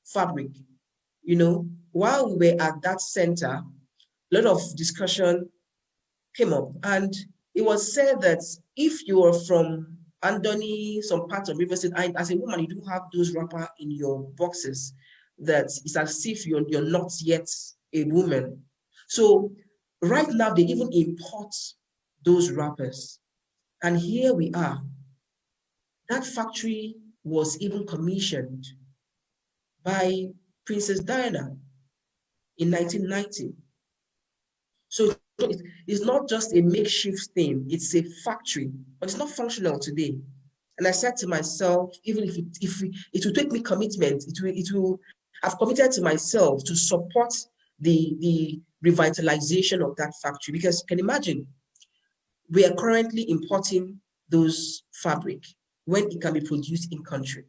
fabric. While we were at that center, a lot of discussion came up, and it was said that if you are from Andoni, some parts of River State, as a woman, you do have those wrapper in your boxes, that it's as if you're not yet a woman. So right now, they even import those wrappers. And here we are. That factory was even commissioned by Princess Diana in 1990. So it's not just a makeshift thing, it's a factory, but it's not functional today. And I said to myself, even if it will take me commitment, I've committed to myself to support the revitalization of that factory, because you can imagine, we are currently importing those fabric when it can be produced in country.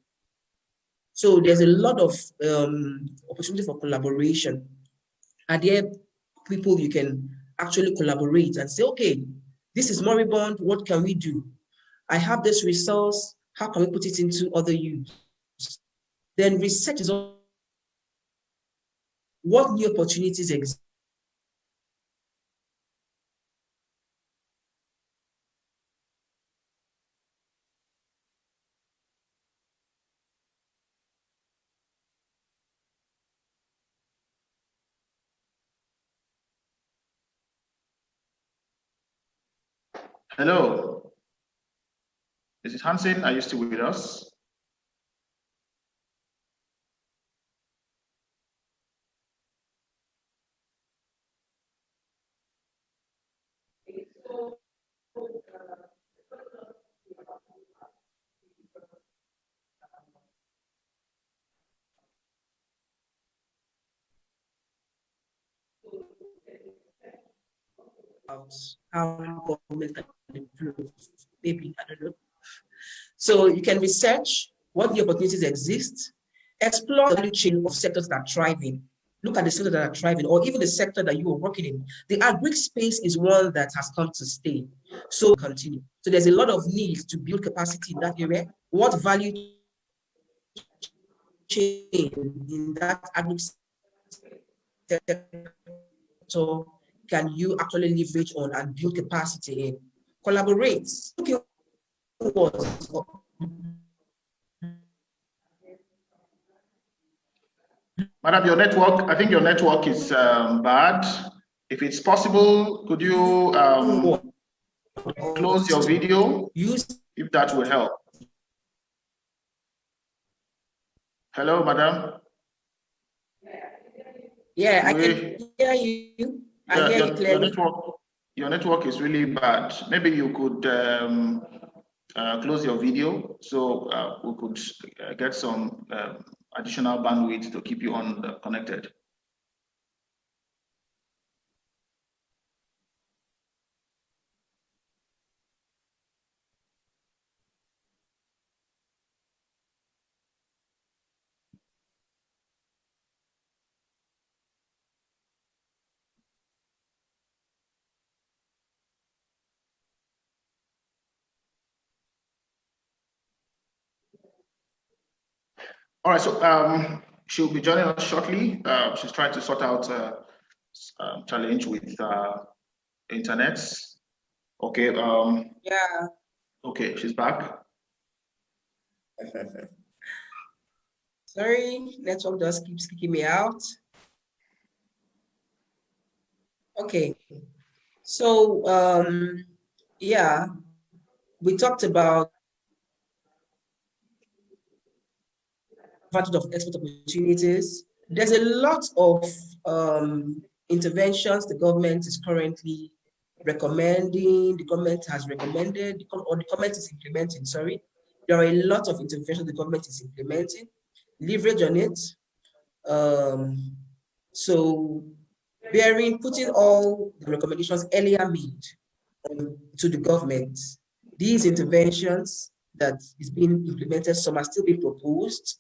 So there's a lot of opportunity for collaboration. Are there people you can actually collaborate and say, okay, this is moribund, what can we do? I have this resource, how can we put it into other use? Then research is also what new opportunities exist. Hello, this is Hansen. Are you still with us? How government can improve, maybe, I don't know. So you can research what the opportunities exist, explore the value chain of sectors that are thriving. Look at the sectors that are thriving, or even the sector that you are working in. The agri space is one that has come to stay. So continue. So there's a lot of need to build capacity in that area. What value chain in that agri sector can you actually leverage on and build capacity in? Collaborate. Madam, your network, I think your network is bad. If it's possible, could you close your video, if that will help? Hello, madam? Yeah, I can hear you. I hear you clearly. Your network is really bad. Maybe you could close your video so we could get some additional bandwidth to keep you on connected. All right, so she'll be joining us shortly. She's trying to sort out a challenge with internet. Okay. Yeah. Okay, she's back. Sorry, network just keeps kicking me out. Okay, so yeah, we talked about advantage of export opportunities. There's a lot of interventions the government is currently recommending, the government has recommended, or the government is implementing, sorry. There are a lot of interventions the government is implementing, leverage on it. So putting all the recommendations earlier made to the government, these interventions that is being implemented, some are still being proposed.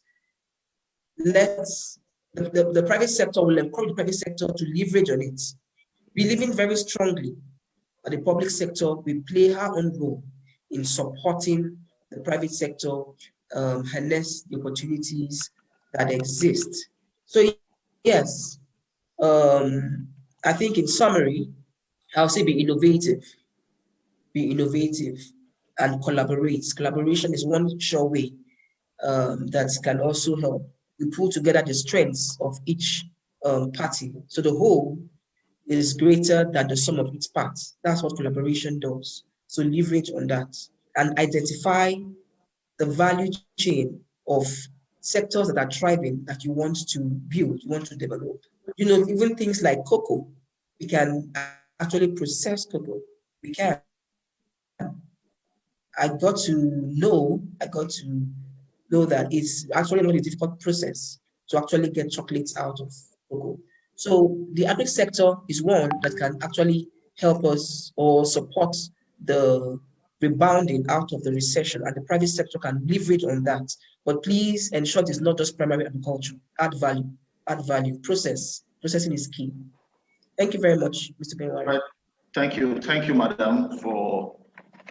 The private sector will encourage the private sector to leverage on it, believing very strongly that the public sector will play her own role in supporting the private sector harness the opportunities that exist. So yes, I think in summary, I'll say be innovative and collaborate. Collaboration is one sure way that can also help. We pull together the strengths of each party. So the whole is greater than the sum of its parts. That's what collaboration does. So leverage on that and identify the value chain of sectors that are thriving that you want to build, you want to develop. You know, even things like cocoa, we can actually process cocoa. We can. I got to know that it's actually not a difficult process to actually get chocolates out of cocoa. So the agri sector is one that can actually help us or support the rebounding out of the recession, and the private sector can leverage on that. But please ensure it's not just primary agriculture. Add value, processing is key. Thank you very much, Mr. Benwari. Right. Thank you, madam, for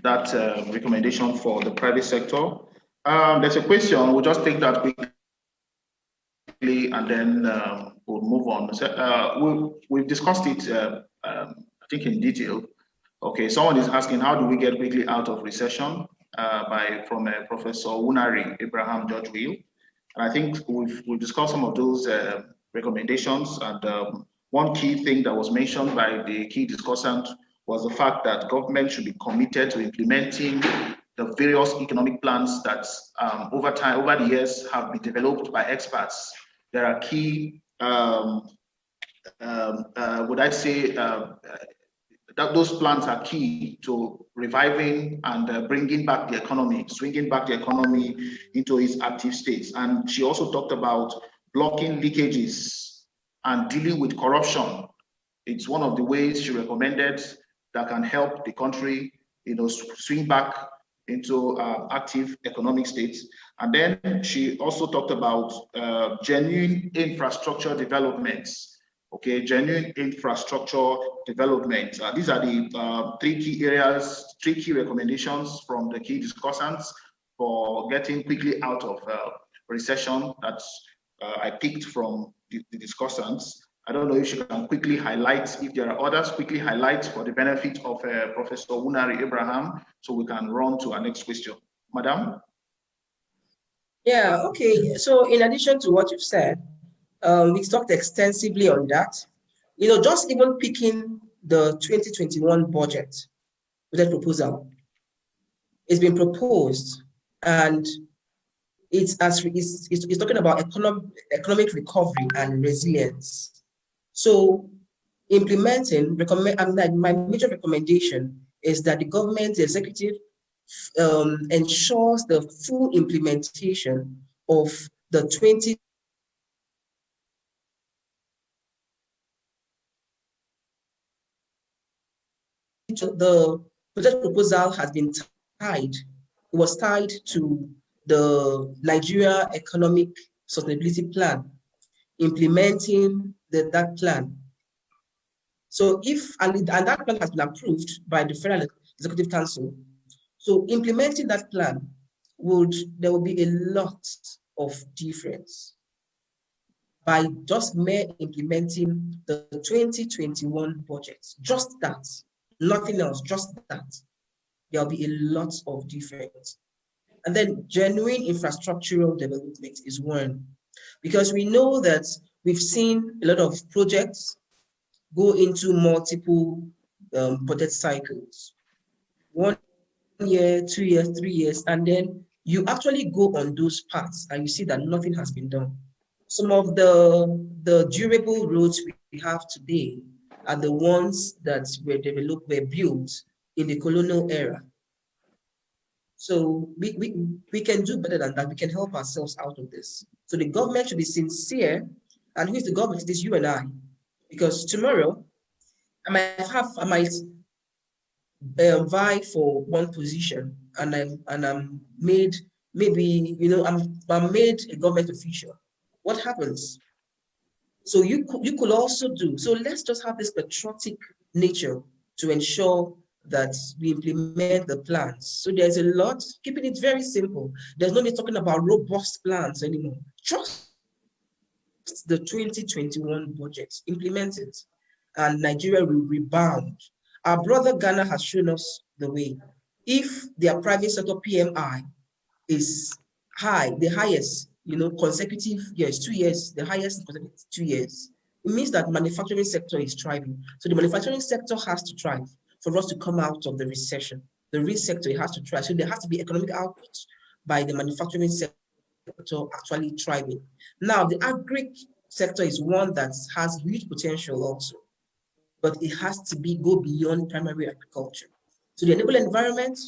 that recommendation for the private sector. There's a question. We'll just take that quickly and then we'll move on. So, we've discussed it, I think, in detail. Okay, someone is asking, how do we get quickly out of recession? From Professor Unari Abraham George Will. And I think we've discussed some of those recommendations. And one key thing that was mentioned by the key discussant was the fact that government should be committed to implementing the various economic plans that over the years have been developed by experts. There are key, would I say, that those plans are key to reviving and bringing back the economy, swinging back the economy into its active states. And she also talked about blocking leakages and dealing with corruption. It's one of the ways she recommended that can help the country, swing back into active economic states. And then she also talked about genuine infrastructure developments. Okay, genuine infrastructure development. These are the three key recommendations from the key discussants for getting quickly out of recession that I picked from the discussants. I don't know if you can quickly highlight, if there are others, quickly highlight for the benefit of Professor Unari Abraham, so we can run to our next question. Madam? Yeah, okay. So in addition to what you've said, we talked extensively on that. Just even picking the 2021 budget proposal, it's been proposed, and it's talking about economic recovery and resilience. So implementing, my major recommendation is that the government, the executive, ensures the full implementation of the project proposal has been tied. It was tied to the Nigeria Economic Sustainability Plan, implementing that plan. So and that plan has been approved by the Federal Executive Council. So implementing that plan there will be a lot of difference by just mere implementing the 2021 budget. Just that, nothing else, just that. There'll be a lot of difference. And then genuine infrastructural development is one. Because we know that we've seen a lot of projects go into multiple project cycles. 1 year, 2 years, 3 years, and then you actually go on those paths and you see that nothing has been done. Some of the durable roads we have today are the ones that were developed, were built in the colonial era. So we can do better than that. We can help ourselves out of this. So the government should be sincere. And who is the government? It is you and I. Because tomorrow, I might vie for one position, and I'm made, maybe, I'm made a government official. What happens? So you could also do. So let's just have this patriotic nature to ensure that we implement the plans. So there's a lot, keeping it very simple. There's no need talking about robust plans anymore. Just the 2021 budget, implement it, and Nigeria will rebound. Our brother Ghana has shown us the way. If their private sector PMI is high, the highest, consecutive years, 2 years, the highest consecutive 2 years, it means that manufacturing sector is thriving. So the manufacturing sector has to thrive for us to come out of the recession. The real sector has to thrive. So there has to be economic output by the manufacturing sector actually thriving. Now, the agri sector is one that has huge potential also, but it has to go beyond primary agriculture. So the enable environment,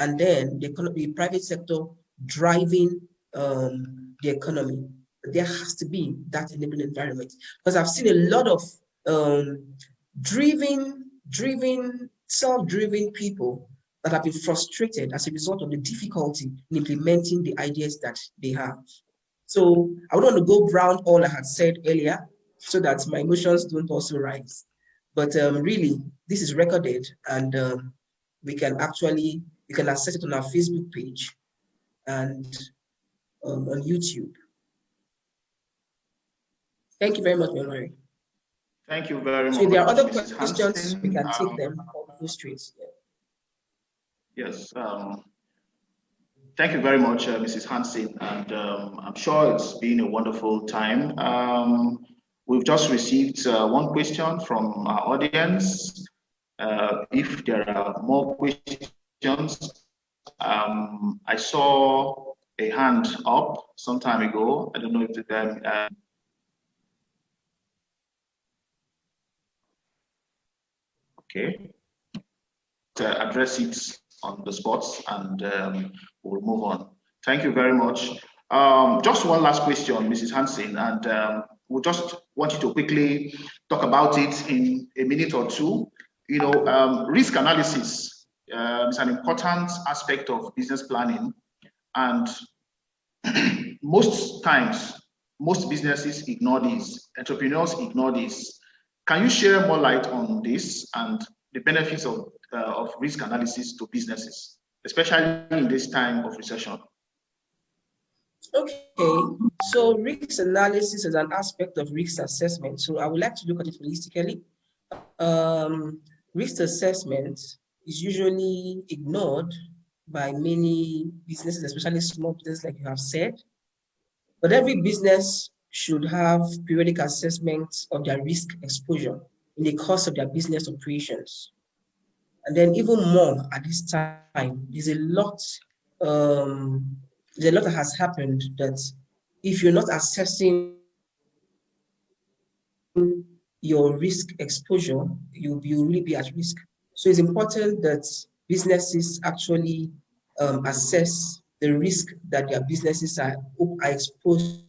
and then the private sector driving the economy. There has to be that enabling environment, because I've seen a lot of self-driven people that have been frustrated as a result of the difficulty in implementing the ideas that they have. So I would want to go around all I had said earlier so that my emotions don't also rise. But really, this is recorded, and you can access it on our Facebook page and on YouTube. Thank you very much, Mary. Thank you very much. So if there are other Mrs. questions, Hansen, we can take them or go straight. Yeah. Yes. Thank you very much, Mrs. Hansen, and I'm sure it's been a wonderful time. We've just received one question from our audience. If there are more questions, I saw a hand up some time ago. I don't know if the okay. To address it on the spot, and we'll move on. Thank you very much. Just one last question, Mrs. Hansen, and we just want you to quickly talk about it in a minute or two. Risk analysis is an important aspect of business planning, and most times, most businesses ignore this. Entrepreneurs ignore this. Can you share more light on this and the benefits of risk analysis to businesses, especially in this time of recession? Okay, so risk analysis is an aspect of risk assessment. So I would like to look at it holistically. Risk assessment is usually ignored by many businesses, especially small businesses, like you have said. But every business should have periodic assessments of their risk exposure in the course of their business operations. And then even more at this time, there's a lot that has happened that if you're not assessing your risk exposure, you'll really be at risk. So it's important that businesses actually assess the risk that their businesses are exposed,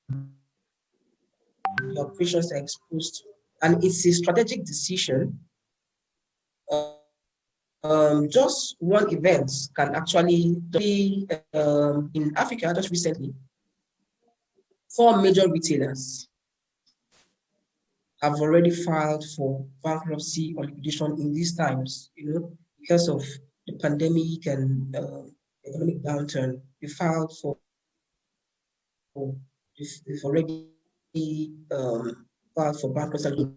the operations are exposed to. And it's a strategic decision. Just one event can actually be in Africa just recently. 4 major retailers have already filed for bankruptcy or liquidation in these times, because of the pandemic and economic downturn. They filed they've already filed for bankruptcy.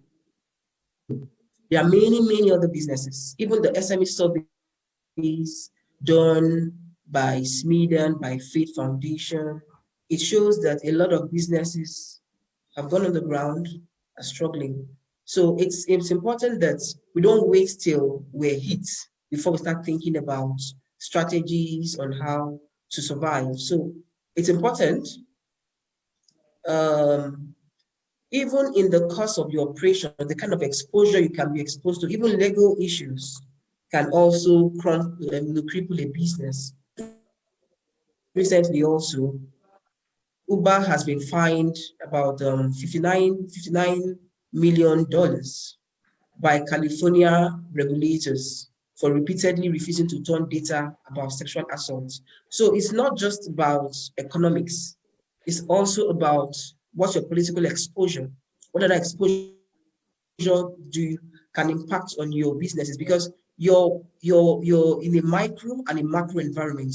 There are many other businesses, even the SME surveys done by Smeden, by Faith Foundation, it shows that a lot of businesses have gone on the ground, are struggling. So it's important that we don't wait till we're hit before we start thinking about strategies on how to survive. So it's important, um, even in the course of your operation, the kind of exposure you can be exposed to, even legal issues can also cripple a business. Recently also, Uber has been fined about $59 million by California regulators for repeatedly refusing to turn data about sexual assault. So it's not just about economics, it's also about what's your political exposure, what other exposure do you can impact on your businesses, because you're in a micro and a macro environment.